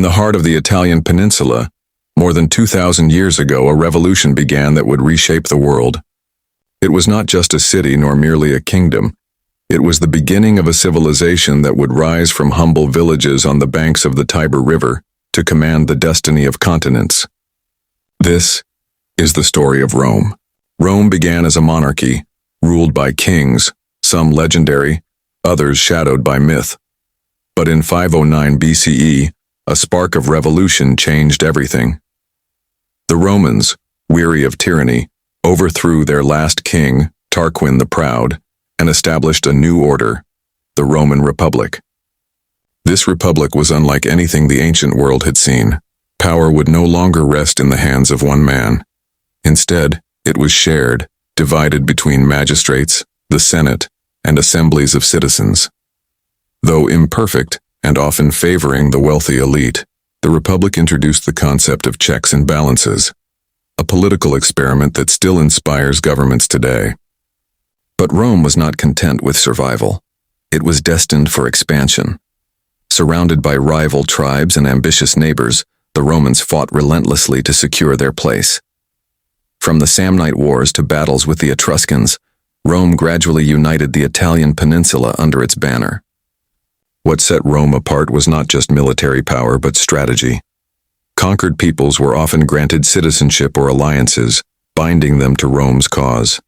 the heart of the Italian peninsula, more than 2,000 years ago, a revolution began that would reshape the world. It was not just a city nor merely a kingdom. It was the beginning of a civilization that would rise from humble villages on the banks of the Tiber River to command the destiny of continents. This is the story of Rome. Rome began as a monarchy, ruled by kings, some legendary, others shadowed by myth. But in 509 BCE, a spark of revolution changed everything. The Romans, weary of tyranny, overthrew their last king, Tarquin the Proud, and established a new order, the Roman Republic. This republic was unlike anything the ancient world had seen. Power would no longer rest in the hands of one man. Instead, it was shared, divided between magistrates, the Senate, and assemblies of citizens. Though imperfect and often favoring the wealthy elite, the Republic introduced the concept of checks and balances, a political experiment that still inspires governments today. But Rome was not content with survival. It was destined for expansion. Surrounded by rival tribes and ambitious neighbors, the Romans fought relentlessly to secure their place. From the Samnite Wars to battles with the Etruscans, Rome gradually united the Italian peninsula under its banner. What set Rome apart was not just military power but strategy. Conquered peoples were often granted citizenship or alliances, binding them to Rome's cause.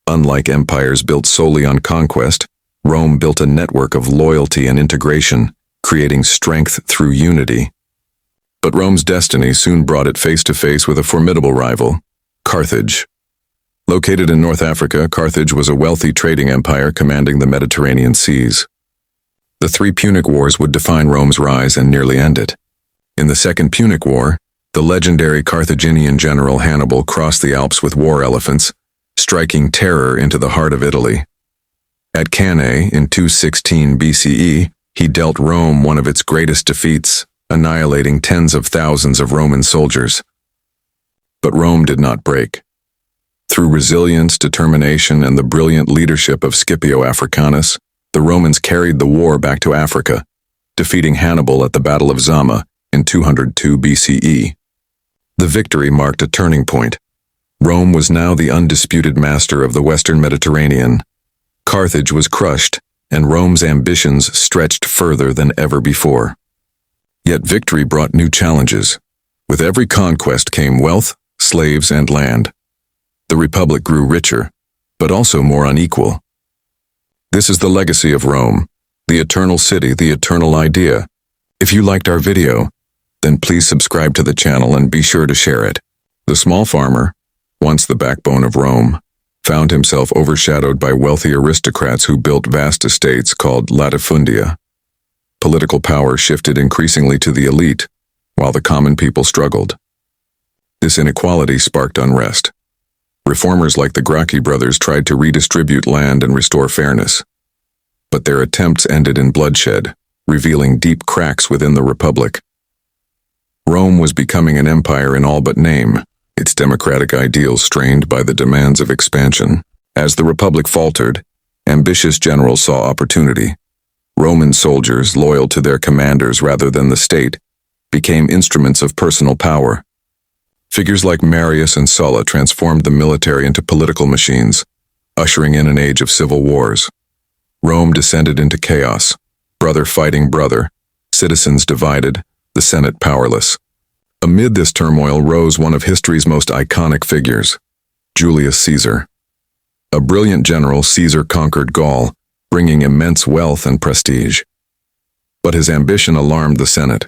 Unlike empires built solely on conquest, Rome built a network of loyalty and integration, creating strength through unity. But Rome's destiny soon brought it face to face with a formidable rival, Carthage. Located in North Africa, Carthage was a wealthy trading empire commanding the Mediterranean seas. The three Punic Wars would define Rome's rise and nearly end it. In the Second Punic War, the legendary Carthaginian general Hannibal crossed the Alps with war elephants, striking terror into the heart of Italy. At Cannae in 216 BCE, he dealt Rome one of its greatest defeats, annihilating tens of thousands of Roman soldiers. But Rome did not break. Through resilience, determination, and the brilliant leadership of Scipio Africanus, the Romans carried the war back to Africa, defeating Hannibal at the Battle of Zama in 202 BCE. The victory marked a turning point. Rome was now the undisputed master of the Western Mediterranean. Carthage was crushed, and Rome's ambitions stretched further than ever before. Yet victory brought new challenges. With every conquest came wealth, slaves, and land. The Republic grew richer, but also more unequal. This is the legacy of Rome, the eternal city, the eternal idea. If you liked our video, then please subscribe to the channel and be sure to share it. The small farmer, once the backbone of Rome, found himself overshadowed by wealthy aristocrats who built vast estates called latifundia. Political power shifted increasingly to the elite, while the common people struggled. This inequality sparked unrest. Reformers like the Gracchi brothers tried to redistribute land and restore fairness. But their attempts ended in bloodshed, revealing deep cracks within the Republic. Rome was becoming an empire in all but name, its democratic ideals strained by the demands of expansion. As the Republic faltered, ambitious generals saw opportunity. Roman soldiers, loyal to their commanders rather than the state, became instruments of personal power. Figures like Marius and Sulla transformed the military into political machines, ushering in an age of civil wars. Rome descended into chaos, brother fighting brother, citizens divided, the Senate powerless. Amid this turmoil rose one of history's most iconic figures, Julius Caesar. A brilliant general, Caesar conquered Gaul, bringing immense wealth and prestige. But his ambition alarmed the Senate.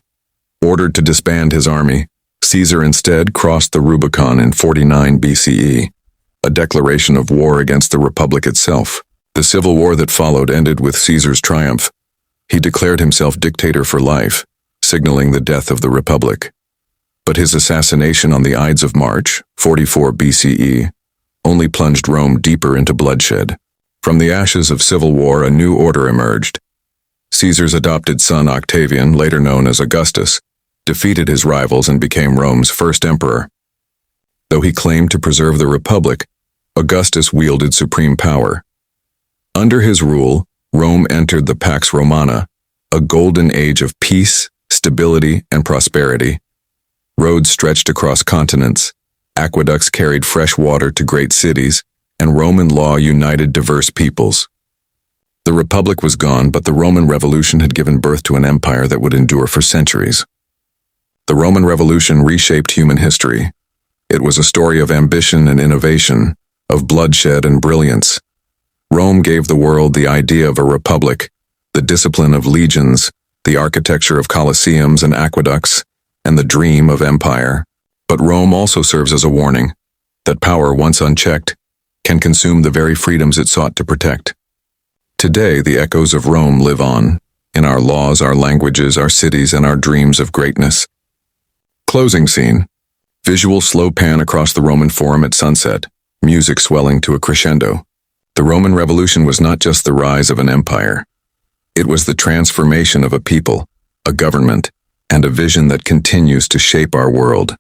Ordered to disband his army, Caesar instead crossed the Rubicon in 49 BCE, a declaration of war against the Republic itself. The civil war that followed ended with Caesar's triumph. He declared himself dictator for life, signaling the death of the Republic. But his assassination on the Ides of March, 44 BCE, only plunged Rome deeper into bloodshed. From the ashes of civil war, a new order emerged. Caesar's adopted son Octavian, later known as Augustus, defeated his rivals and became Rome's first emperor. Though he claimed to preserve the Republic, Augustus wielded supreme power. Under his rule, Rome entered the Pax Romana, a golden age of peace, stability and prosperity. Roads stretched across continents, aqueducts carried fresh water to great cities, and Roman law united diverse peoples. The Republic was gone, but the Roman Revolution had given birth to an empire that would endure for centuries. The Roman Revolution reshaped human history. It was a story of ambition and innovation, of bloodshed and brilliance. Rome gave the world the idea of a republic, the discipline of legions, the architecture of colosseums and aqueducts, and the dream of empire. But Rome also serves as a warning that power, once unchecked, can consume the very freedoms it sought to protect. Today, the echoes of Rome live on, in our laws, our languages, our cities, and our dreams of greatness. Closing scene. Visual slow pan across the Roman Forum at sunset, music swelling to a crescendo. The Roman Revolution was not just the rise of an empire. It was the transformation of a people, a government, and a vision that continues to shape our world.